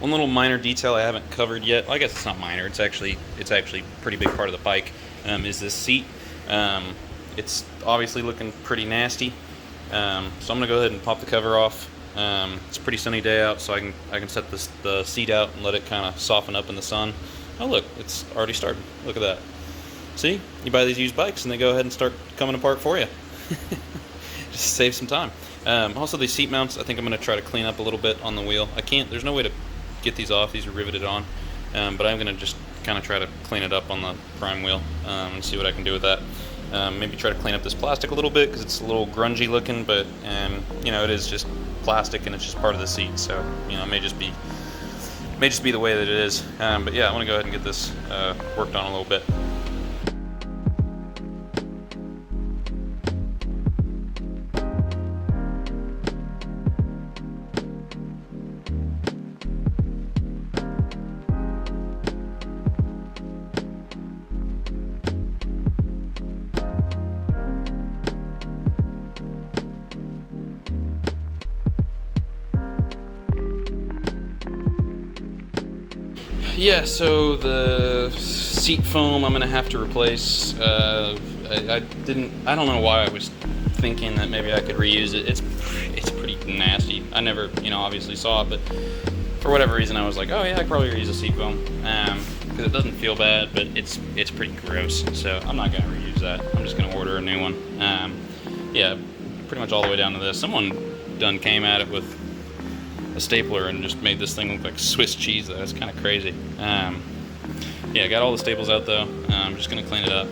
One little minor detail I haven't covered yet, well, I guess it's not minor, it's actually a pretty big part of the bike, is this seat. It's obviously looking pretty nasty, so I'm gonna go ahead and pop the cover off. It's a pretty sunny day out, so I can set the seat out and let it kind of soften up in the sun. Oh look, it's already started. Look at that. See, you buy these used bikes and they go ahead and start coming apart for you. Just save some time. Also, these seat mounts, I think I'm going to try to clean up a little bit on the wheel. There's no way to get these off. These are riveted on, but I'm going to just kind of try to clean it up on the prime wheel and see what I can do with that. Maybe try to clean up this plastic a little bit because it's a little grungy looking, but you know, it is just plastic and it's just part of the seat, so you know, it may just be the way that it is. But yeah, I want to go ahead and get this worked on a little bit. Yeah, so the seat foam I'm gonna have to replace. I don't know why I was thinking that maybe I could reuse it. It's pretty nasty. I never, you know, obviously saw it, but for whatever reason I was like, oh yeah, I could probably reuse a seat foam because it doesn't feel bad, but it's pretty gross. So I'm not gonna reuse that. I'm just gonna order a new one. Yeah, pretty much all the way down to this. Someone done came at it with a stapler and just made this thing look like Swiss cheese. That's kind of crazy. Yeah, got all the staples out though. I'm just gonna clean it up,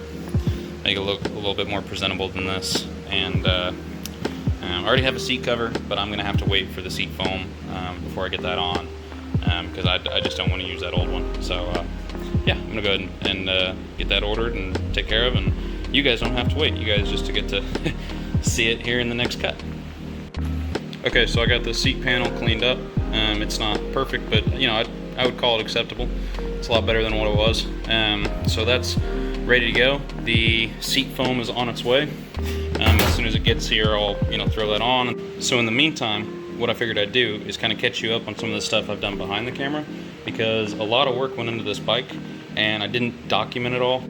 make it look a little bit more presentable than this. And I already have a seat cover, but I'm gonna have to wait for the seat foam before I get that on, because I just don't want to use that old one. So yeah, I'm gonna go ahead and get that ordered and take care of, and you guys don't have to wait. You guys just to get to see it here in the next cut. Okay, so I got the seat panel cleaned up. It's not perfect, but you know, I would call it acceptable. It's a lot better than what it was. So that's ready to go. The seat foam is on its way. As soon as it gets here, I'll throw that on. So in the meantime, what I figured I'd do is kind of catch you up on some of the stuff I've done behind the camera, because a lot of work went into this bike and I didn't document it all.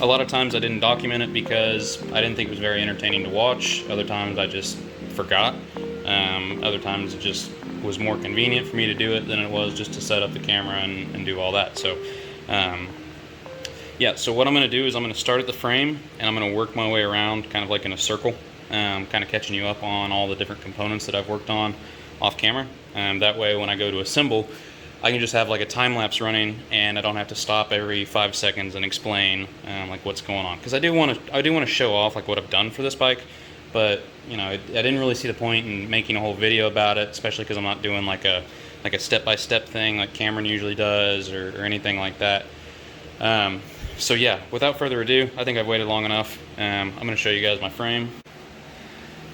A lot of times I didn't document it because I didn't think it was very entertaining to watch. Other times I just forgot. Other times it just was more convenient for me to do it than it was just to set up the camera and do all that. So yeah, so what I'm going to do is I'm going to start at the frame and I'm going to work my way around kind of like in a circle, kind of catching you up on all the different components that I've worked on off camera. That way when I go to assemble, I can just have like a time lapse running and I don't have to stop every 5 seconds and explain like what's going on, because I do want to show off like what I've done for this bike. But you know, I didn't really see the point in making a whole video about it, especially because I'm not doing like a step-by-step thing like Cameron usually does or anything like that. So yeah, without further ado, I think I've waited long enough. I'm going to show you guys my frame.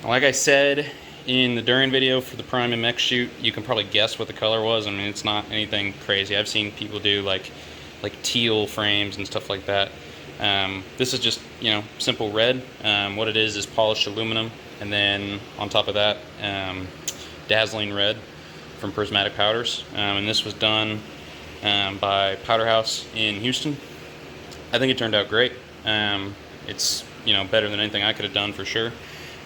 Like I said in the during video for the Prime MX shoot, you can probably guess what the color was. I mean, it's not anything crazy. I've seen people do like teal frames and stuff like that. This is just, you know, simple red. What it is polished aluminum, and then on top of that, dazzling red from Prismatic Powders. And this was done by Powder House in Houston. I think it turned out great. It's, you know, better than anything I could have done for sure.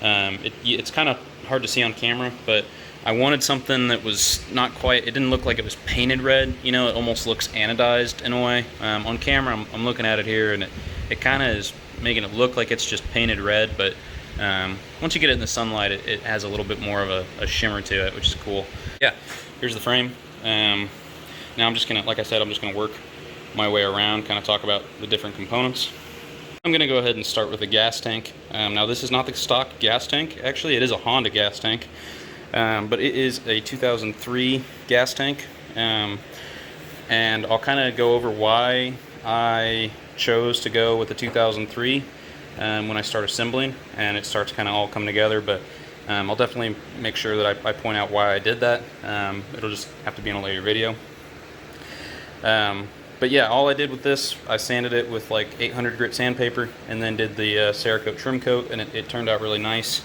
It's kind of hard to see on camera, but I wanted something that was not quite, it didn't look like it was painted red, you know, it almost looks anodized in a way. On camera, I'm looking at it here, and it kind of is making it look like it's just painted red, but once you get it in the sunlight, it has a little bit more of a shimmer to it, which is cool. Yeah, here's the frame. Now I'm just gonna, like I said, I'm just gonna work my way around, kind of talk about the different components. I'm gonna go ahead and start with the gas tank. Now this is not the stock gas tank, actually it is a Honda gas tank. But it is a 2003 gas tank, and I'll kind of go over why I chose to go with the 2003 when I start assembling, and it starts kind of all come together. But I'll definitely make sure that I point out why I did that. It'll just have to be in a later video. But yeah, all I did with this, I sanded it with like 800 grit sandpaper, and then did the Cerakote trim coat, and it turned out really nice.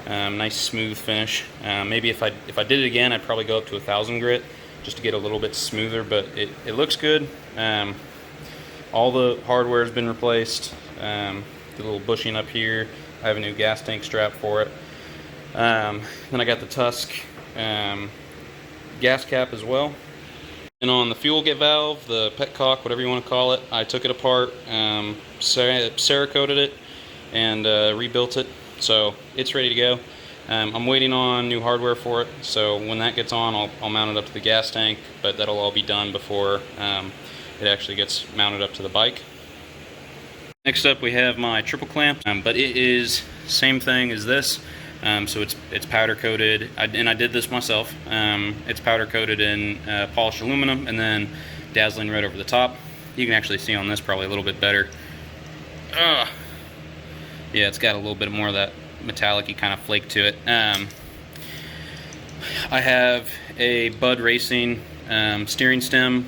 Nice smooth finish. Maybe if I did it again, I'd probably go up to 1000 grit, just to get a little bit smoother, but it looks good. All the hardware has been replaced. The little bushing up here, I have a new gas tank strap for it. Then I got the Tusk gas cap as well. And on the fuel get valve, the petcock, whatever you want to call it, I took it apart, Cerakoted it, and rebuilt it. So it's ready to go. I'm waiting on new hardware for it, so when that gets on, I'll mount it up to the gas tank, but that'll all be done before it actually gets mounted up to the bike. Next up we have my triple clamp, but it is same thing as this. So it's powder coated, and I did this myself. It's powder coated in polished aluminum and then dazzling red over the top. You can actually see on this probably a little bit better. Yeah, it's got a little bit more of that metallic-y kind of flake to it. I have a Bud Racing steering stem,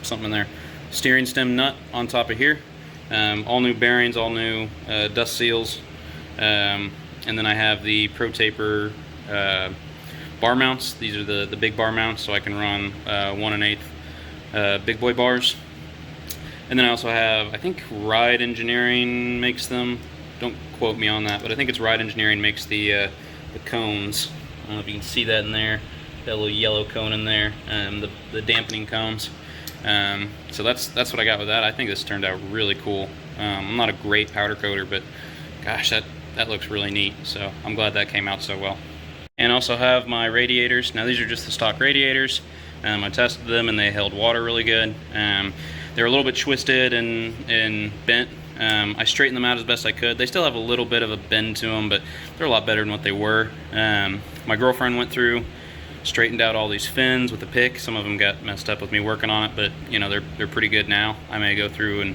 something in there, steering stem nut on top of here. All new bearings, all new dust seals. And then I have the Pro Taper bar mounts. These are the big bar mounts, so I can run 1 1/8 big boy bars. And then I also have, I think Ride Engineering makes them. Don't quote me on that, but I think it's Ride Engineering makes the cones. I don't know if you can see that in there. That little yellow cone in there, the dampening cones. So that's what I got with that. I think this turned out really cool. I'm not a great powder coater, but gosh, that looks really neat, so I'm glad that came out so well. And also have my radiators. Now these are just the stock radiators. I tested them and they held water really good. They're a little bit twisted and bent. I straightened them out as best I could. They still have a little bit of a bend to them, but they're a lot better than what they were. My girlfriend went through, straightened out all these fins with a pick. Some of them got messed up with me working on it, but you know, they're pretty good now. I may go through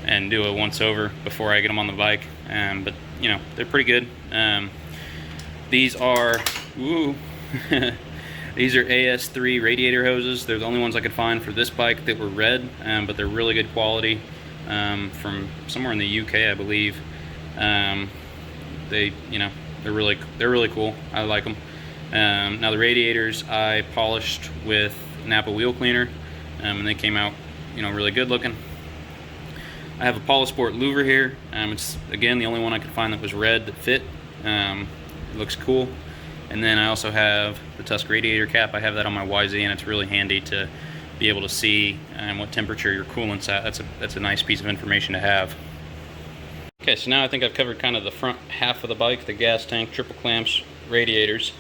and do a once over before I get them on the bike, but you know, they're pretty good. These are these are AS3 radiator hoses. They're the only ones I could find for this bike that were red, but they're really good quality, from somewhere in the UK, I believe. They, you know, they're really cool. I like them. Now the radiators I polished with Napa wheel cleaner, and they came out, you know, really good looking. I have a Polysport louver here. It's again the only one I could find that was red that fit. It looks cool. And then I also have the Tusk radiator cap. I have that on my YZ, and it's really handy to be able to see what temperature your coolant's at. That's a nice piece of information to have. Okay, so now I think I've covered kind of the front half of the bike, the gas tank, triple clamps, radiators.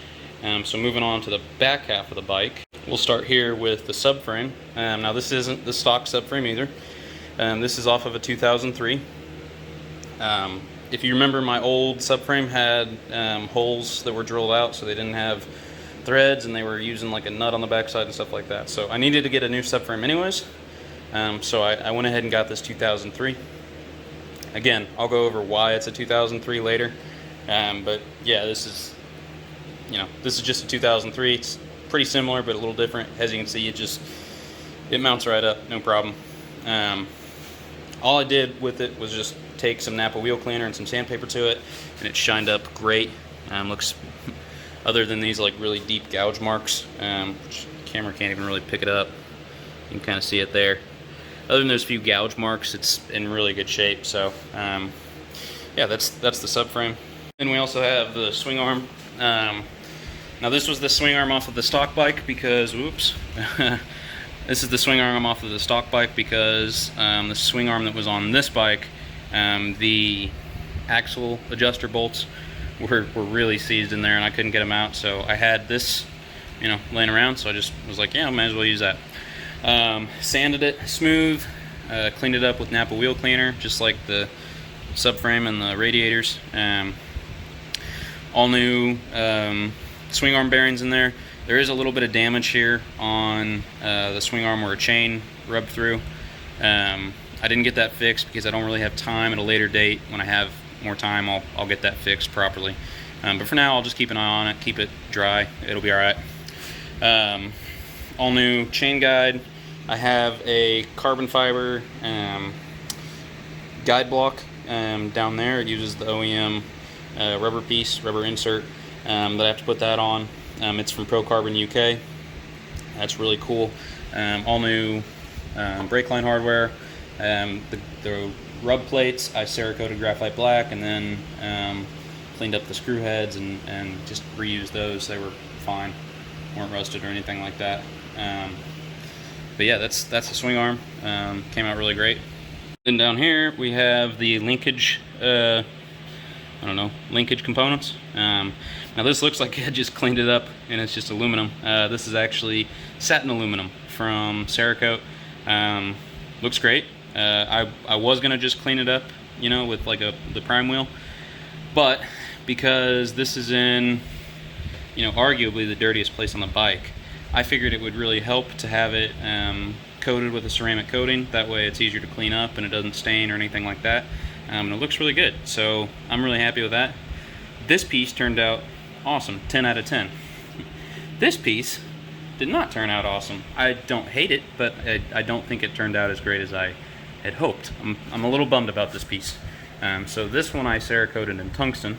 So moving on to the back half of the bike, we'll start here with the subframe. Now this isn't the stock subframe either. This is off of a 2003. If you remember, my old subframe had holes that were drilled out, so they didn't have threads, and they were using like a nut on the backside and stuff like that. So I needed to get a new subframe anyways. So I went ahead and got this 2003. Again, I'll go over why it's a 2003 later. But yeah, this is just a 2003. It's pretty similar, but a little different. As you can see, it mounts right up, no problem. All I did with it was just take some Napa wheel cleaner and some sandpaper to it, and it shined up great. Looks, other than these like really deep gouge marks, which the camera can't even really pick it up. You can kind of see it there. Other than those few gouge marks, it's in really good shape. So yeah, that's the subframe. Then we also have the swing arm. Now this was the swing arm off of the stock bike because, whoops. This is the swing arm off of the stock bike because the swing arm that was on this bike, the axle adjuster bolts were really seized in there, and I couldn't get them out. So I had this, you know, laying around. So I just was like, yeah, I might as well use that. Sanded it smooth, cleaned it up with Napa wheel cleaner, just like the subframe and the radiators. All new swing arm bearings in there. There is a little bit of damage here on the swing arm where a chain rubbed through. I didn't get that fixed because I don't really have time. At a later date, when I have more time, I'll get that fixed properly. But for now, I'll just keep an eye on it, keep it dry. It'll be all right. All new chain guide. I have a carbon fiber guide block down there. It uses the OEM rubber piece, rubber insert, that I have to put that on. It's from Pro Carbon UK. That's really cool. All new brake line hardware. The rub plates I Cerakoted graphite black, and then cleaned up the screw heads and just reused those. They were fine, weren't rusted or anything like that. But yeah, that's the swing arm. Came out really great. Then down here we have the linkage, linkage components. Now this looks like I just cleaned it up and it's just aluminum. This is actually satin aluminum from Cerakote. Looks great. I was gonna just clean it up, with like the prime wheel, but because this is in, arguably the dirtiest place on the bike, I figured it would really help to have it coated with a ceramic coating. That way it's easier to clean up and it doesn't stain or anything like that. And it looks really good, so I'm really happy with that. This piece turned out awesome, 10 out of 10. This piece did not turn out awesome. I don't hate it, but I don't think it turned out as great as I had hoped. I'm a little bummed about this piece. So this one I Cerakoted in tungsten.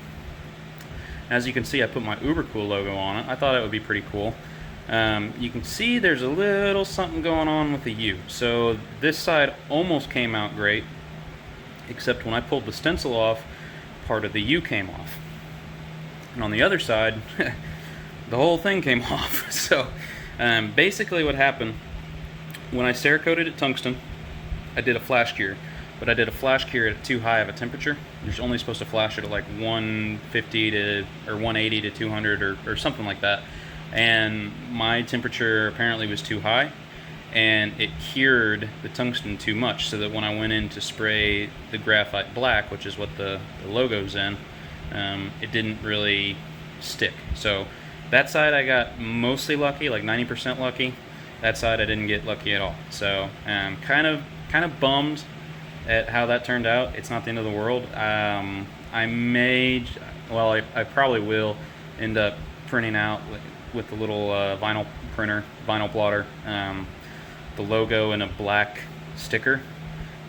As you can see, I put my Ubercool logo on it. I thought it would be pretty cool. You can see there's a little something going on with the U. So this side almost came out great, except when I pulled the stencil off, part of the U came off. And on the other side, the whole thing came off. So basically what happened, when I Cerakoted it tungsten, I did a flash cure. But I did a flash cure at too high of a temperature. You're only supposed to flash it at like 150 to, or 180 to 200 or something like that. And my temperature apparently was too high, and it cured the tungsten too much, so that when I went in to spray the graphite black, which is what the logo's in, it didn't really stick. So that side I got mostly lucky, like 90% lucky. That side I didn't get lucky at all. So kind of bummed at how that turned out. It's not the end of the world. I probably will end up printing out with the little vinyl plotter, the logo in a black sticker,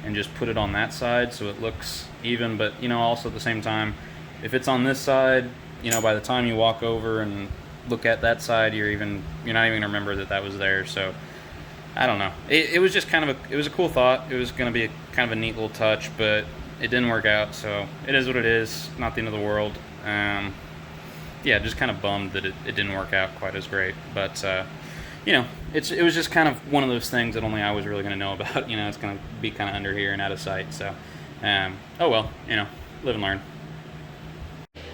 and just put it on that side so it looks even. But also at the same time, if it's on this side, by the time you walk over and look at that side, you're not even gonna remember that was there. So I don't know. It was just it was a cool thought. It was gonna be kind of a neat little touch, but it didn't work out. So it is what it is. Not the end of the world. Yeah, just kind of bummed that it didn't work out quite as great. But it was just kind of one of those things that only I was really gonna know about. It's gonna be kind of under here and out of sight. So oh well, live and learn.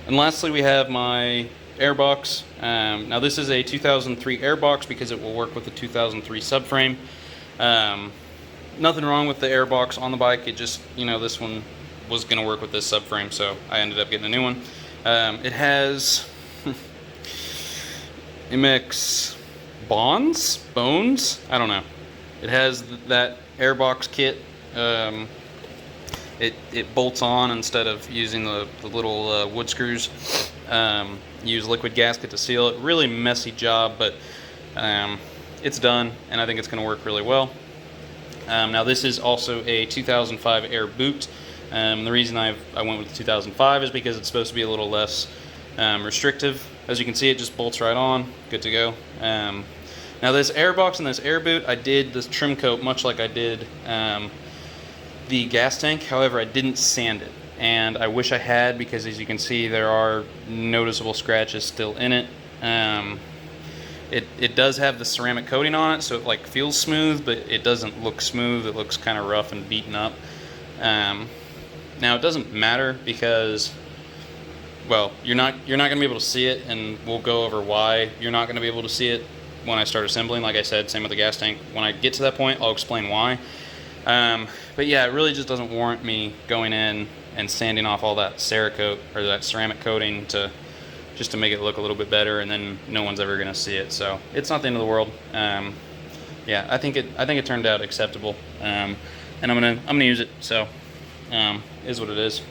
And lastly, we have my airbox. Now this is a 2003 airbox because it will work with the 2003 subframe. Nothing wrong with the airbox on the bike. It just, this one was going to work with this subframe, so I ended up getting a new one. It has MX bones? I don't know. It has that airbox kit. It bolts on instead of using the little wood screws. Use liquid gasket to seal it. Really messy job, but it's done, and I think it's going to work really well. Now this is also a 2005 Air boot. The reason I went with the 2005 is because it's supposed to be a little less restrictive. As you can see, it just bolts right on, good to go. Now this airbox and this air boot, I did this trim coat much like I did the gas tank. However, I didn't sand it, and I wish I had, because as you can see, there are noticeable scratches still in it. It does have the ceramic coating on it, so it feels smooth, but it doesn't look smooth. It looks kind of rough and beaten up. Now it doesn't matter because, well, you're not going to be able to see it, and we'll go over why you're not going to be able to see it when I start assembling. Like I said, same with the gas tank. When I get to that point, I'll explain why. But yeah, it really just doesn't warrant me going in and sanding off all that Cerakote or that ceramic coating just to make it look a little bit better, and then no one's ever going to see it. So it's not the end of the world. Yeah, I think it turned out acceptable, and I'm gonna use it. So is what it is.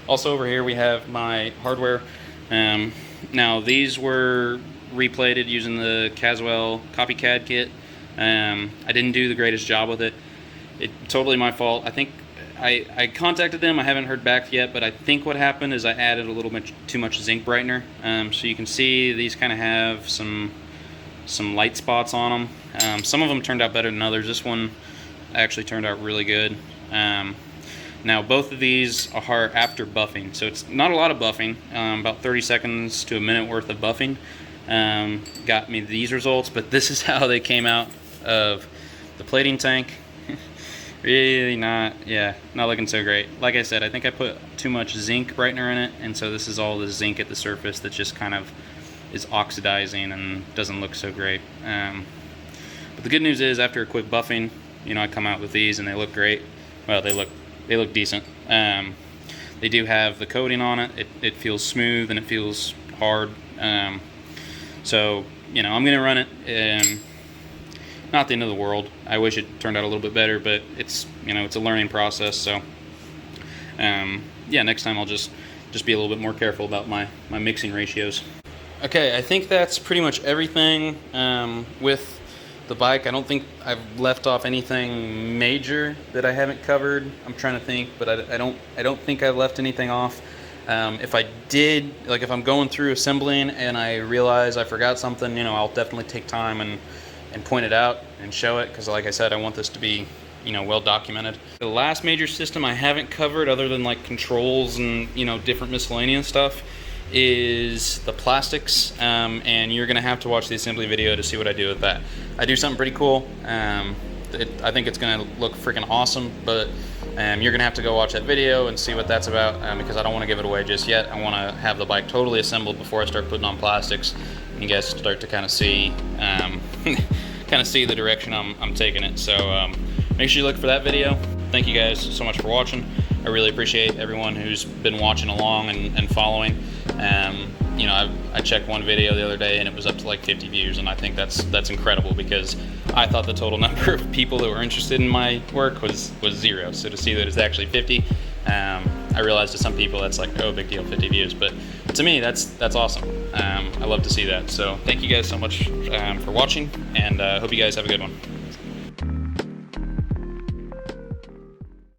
Also over here we have my hardware. Now these were replated using the Caswell CopyCAD kit. I didn't do the greatest job with it. It's totally my fault. I think I contacted them. I haven't heard back yet, but I think what happened is I added a little bit too much zinc brightener. So you can see these kind of have some some light spots on them. Some of them turned out better than others. This one actually turned out really good. Now both of these are after buffing, so it's not a lot of buffing, about 30 seconds to a minute worth of buffing got me these results, but this is how they came out of the plating tank. Really not looking so great. Like I said, I think I put too much zinc brightener in it, and so this is all the zinc at the surface that just kind of is oxidizing and doesn't look so great. But the good news is, after a quick buffing, you know, I come out with these and they look great. Well, they look decent. They do have the coating on it. It feels smooth and it feels hard. So, you know, I'm gonna run it. Not the end of the world. I wish it turned out a little bit better, but it's, you know, it's a learning process. So, yeah, next time I'll just be a little bit more careful about my mixing ratios. Okay, I think that's pretty much everything with the bike. I don't think I've left off anything major that I haven't covered. I'm trying to think, but I don't think I've left anything off. If I did, like if I'm going through assembling and I realize I forgot something, you know, I'll definitely take time and point it out and show it, because like I said, I want this to be, you know, well documented. The last major system I haven't covered, other than like controls and, you know, different miscellaneous stuff, is the plastics, and you're gonna have to watch the assembly video to see what I do with that. I do something pretty cool. I think it's gonna look freaking awesome, but you're gonna have to go watch that video and see what that's about, because I don't want to give it away just yet. I want to have the bike totally assembled before I start putting on plastics, and you guys start to kind of see the direction I'm taking it. So make sure you look for that video. Thank you guys so much for watching. I really appreciate everyone who's been watching along and following. You know, I checked one video the other day and it was up to like 50 views, and I think that's incredible, because I thought the total number of people that were interested in my work was 0. So to see that it's actually 50, I realized to some people that's like, oh, big deal, 50 views, but to me that's awesome. I love to see that. So thank you guys so much for watching, and hope you guys have a good one.